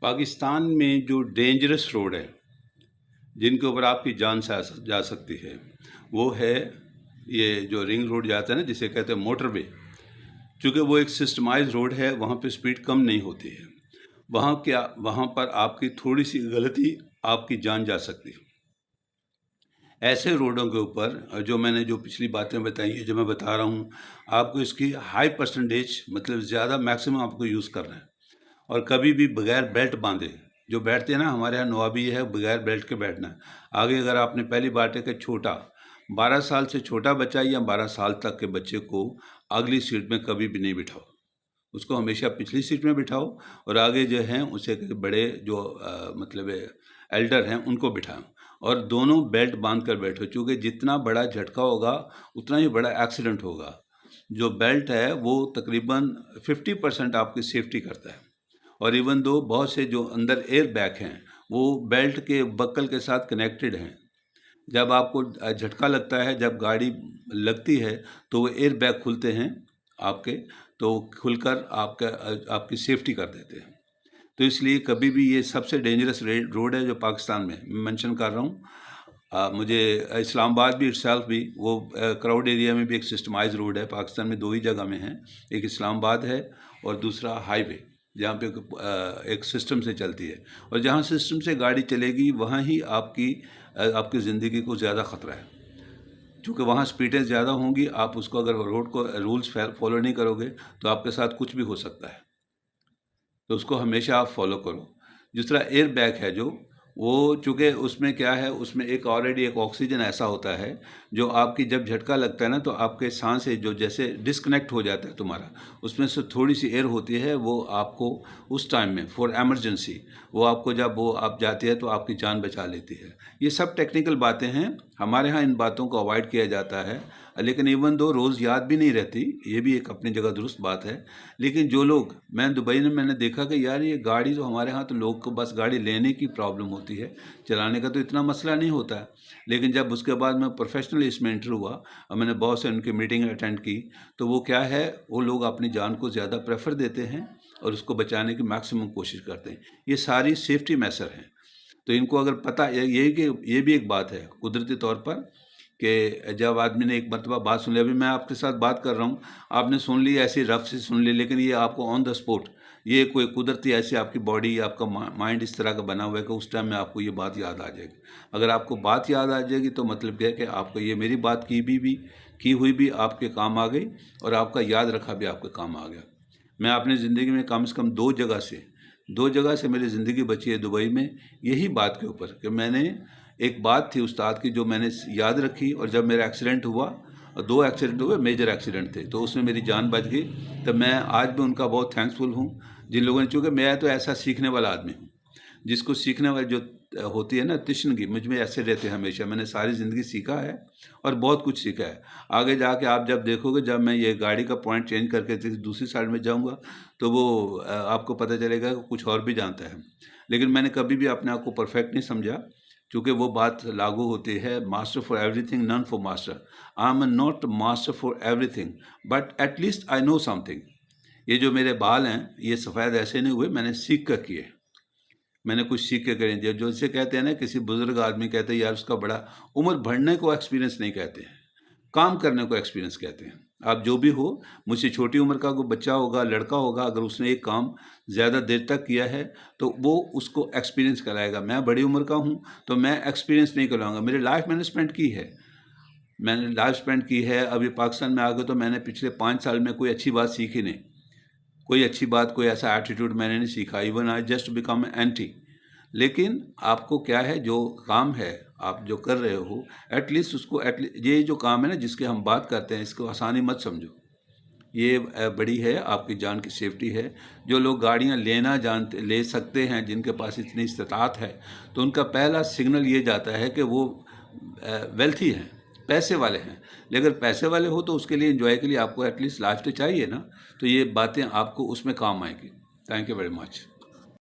پاکستان میں جو dangerous road ہے جن کے اوپر آپ کی جان جا سکتی ہے وہ ہے یہ جو رنگ روڈ جاتا ہے نا، جسے کہتے ہیں موٹر وے. چونکہ وہ ایک سسٹمائز روڈ ہے، وہاں پہ سپیڈ کم نہیں ہوتی ہے. وہاں پر آپ کی تھوڑی سی غلطی آپ کی جان جا سکتی ہے. ایسے روڈوں کے اوپر جو میں نے پچھلی باتیں بتائی ہیں، جو میں بتا رہا ہوں آپ کو، اس کی ہائی پرسنٹیج مطلب زیادہ میکسیمم آپ کو یوز کرنا ہے. اور کبھی بھی بغیر بیلٹ باندھے جو بیٹھتے ہیں نا، ہمارے یہاں نوابی ہے بغیر بیلٹ کے بیٹھنا ہے. آگے اگر آپ نے پہلی بات ہے کہ 12 سال سے چھوٹا بچہ یا 12 سال تک کے بچے کو اگلی سیٹ میں کبھی بھی نہیں بٹھاؤ، اس کو ہمیشہ پچھلی سیٹ میں بٹھاؤ. اور آگے جو ہیں اسے بڑے جو مطلب ایلڈر ہیں ان کو بٹھاؤ، اور دونوں بیلٹ باندھ کر بیٹھو. چونکہ جتنا بڑا جھٹکا ہوگا اتنا ہی بڑا ایکسیڈنٹ ہوگا. جو بیلٹ ہے وہ تقریباً 50% آپ کی سیفٹی کرتا ہے. اور ایون دو بہت سے جو اندر ایئر بیگ ہیں وہ بیلٹ کے بکل کے ساتھ کنیکٹڈ ہیں. جب آپ کو جھٹکا لگتا ہے، جب گاڑی لگتی ہے تو وہ ایئر بیگ کھلتے ہیں آپ کے، تو کھل کر آپ کی سیفٹی کر دیتے ہیں. تو اس لیے کبھی بھی یہ سب سے ڈینجرس روڈ ہے جو پاکستان میں مینشن کر رہا ہوں. مجھے اسلام آباد بھی اٹسیلف بھی وہ کراؤڈ ایریا میں بھی ایک سسٹمائز روڈ ہے. پاکستان میں 2 ہی جگہ میں ہیں، ایک اسلام آباد ہے اور دوسرا ہائی وے، جہاں پہ ایک سسٹم سے چلتی ہے. اور جہاں سسٹم سے گاڑی چلے گی وہاں ہی آپ کی زندگی کو زیادہ خطرہ ہے. چونکہ وہاں سپیڈیں زیادہ ہوں گی، آپ اس کو اگر روڈ کو رولز فالو نہیں کرو گے تو آپ کے ساتھ کچھ بھی ہو سکتا ہے. تو اس کو ہمیشہ آپ فالو کرو. جس طرح ایئر بیگ ہے جو وہ، چونکہ اس میں کیا ہے، اس میں آلریڈی ایک آکسیجن ایسا ہوتا ہے جو آپ کی جب جھٹکا لگتا ہے نا تو آپ کے سانس جو جیسے ڈسکنیکٹ ہو جاتا ہے تمہارا، اس میں سے تھوڑی سی ایئر ہوتی ہے، وہ آپ کو اس ٹائم میں فور ایمرجنسی وہ آپ کو جب وہ آپ جاتی ہے تو آپ کی جان بچا لیتی ہے. یہ سب ٹیکنیکل باتیں ہیں. ہمارے ہاں ان باتوں کو اوائڈ کیا جاتا ہے، لیکن ایون دو روز یاد بھی نہیں رہتی، یہ بھی ایک اپنی جگہ درست بات ہے. لیکن جو لوگ، میں دبئی میں نے دیکھا کہ یار یہ گاڑی تو ہمارے ہاں تو لوگ کو بس گاڑی لینے کی پرابلم ہوتی ہے، چلانے کا تو اتنا مسئلہ نہیں ہوتا ہے. لیکن جب اس کے بعد میں پروفیشنلی اس میں انٹر ہوا اور میں نے بہت سے ان کی میٹنگ اٹینڈ کی، تو وہ کیا ہے، وہ لوگ اپنی جان کو زیادہ پریفر دیتے ہیں اور اس کو بچانے کی میکسیمم کوشش کرتے ہیں. یہ ساری سیفٹی میسر ہیں. تو ان کو اگر پتہ، یہ بھی ایک بات ہے قدرتی طور پر کہ جب آدمی نے ایک مرتبہ بات سن لی، ابھی میں آپ کے ساتھ بات کر رہا ہوں، آپ نے سن لی ایسی رف سے سن لی، لیکن یہ آپ کو آن دا اسپوٹ، یہ کوئی قدرتی ایسی آپ کی باڈی، آپ کا مائنڈ اس طرح کا بنا ہوا ہے کہ اس ٹائم میں آپ کو یہ بات یاد آ جائے گی. اگر آپ کو بات یاد آ جائے گی تو مطلب کیا ہے کہ آپ کو یہ میری بات کی ہوئی بھی آپ کے کام آ گئی، اور آپ کا یاد رکھا بھی آپ کے کام آ گیا. میں اپنی زندگی میں کم سے کم 2 جگہ سے میری زندگی بچی ہے دبئی میں، یہی بات کے اوپر کہ میں نے ایک بات تھی استاد کی جو میں نے یاد رکھی. اور جب میرا ایکسیڈنٹ ہوا، 2 ایکسیڈنٹ ہوئے، میجر ایکسیڈنٹ تھے، تو اس میں میری جان بچ گئی. تو میں آج بھی ان کا بہت تھینکفل ہوں جن لوگوں نے، چونکہ میں تو ایسا سیکھنے والا آدمی ہوں جس کو سیکھنے والی جو ہوتی ہے نا تشنگی، مجھ میں ایسے رہتے ہیں ہمیشہ. میں نے ساری زندگی سیکھا ہے اور بہت کچھ سیکھا ہے. آگے جا کے آپ جب دیکھو گے، جب میں یہ گاڑی کا پوائنٹ چینج کر کے دوسری سائڈ میں جاؤں گا تو وہ آپ کو پتہ چلے گا کہ کچھ اور بھی جانتا ہے. لیکن میں نے کبھی بھی اپنے آپ کو پرفیکٹ نہیں سمجھا، چونکہ وہ بات لاگو ہوتی ہے، master for everything none for master. I am not master for everything but at least I know something. یہ جو میرے بال ہیں یہ سفید ایسے نہیں ہوئے، میں نے سیکھ کر کیے، میں نے کچھ سیکھ کے کریں. جو اسے کہتے ہیں نا، کسی بزرگ آدمی کہتے ہیں یار اس کا بڑا عمر بڑھنے کو ایکسپیرینس نہیں کہتے ہیں، کام کرنے کو ایکسپیرینس کہتے ہیں. آپ جو بھی ہو، مجھ سے چھوٹی عمر کا کوئی بچہ ہوگا، لڑکا ہوگا، اگر اس نے ایک کام زیادہ دیر تک کیا ہے تو وہ اس کو ایکسپیرینس کہلائے گا. میں بڑی عمر کا ہوں تو میں ایکسپیرینس نہیں کہلاؤں گا. میری لائف میں نے اسپینڈ کی ہے، میں نے لائف اسپینڈ کی ہے. ابھی پاکستان میں آ گئے تو میں نے پچھلے 5 سال میں کوئی اچھی بات سیکھی نہیں، کوئی اچھی بات، کوئی ایسا ایٹیٹیوڈ میں نے نہیں سیکھا. Even I just become aunty. لیکن آپ کو کیا ہے، جو کام ہے آپ جو کر رہے ہو، ایٹ لیسٹ اس کو یہ جو کام ہے نا جس کے ہم بات کرتے ہیں، اس کو آسانی مت سمجھو. یہ بڑی ہے، آپ کی جان کی سیفٹی ہے. جو لوگ گاڑیاں لے سکتے ہیں، جن کے پاس اتنی استطاعت ہے، تو ان کا پہلا سگنل یہ جاتا ہے کہ وہ ویلتھی ہیں، پیسے والے ہیں. لیکن پیسے والے ہو تو اس کے لیے انجوائے کے لیے آپ کو ایٹ لیسٹ لائف تو چاہیے نا. تو یہ باتیں آپ کو اس میں کام آئیں گی. Thank you very much.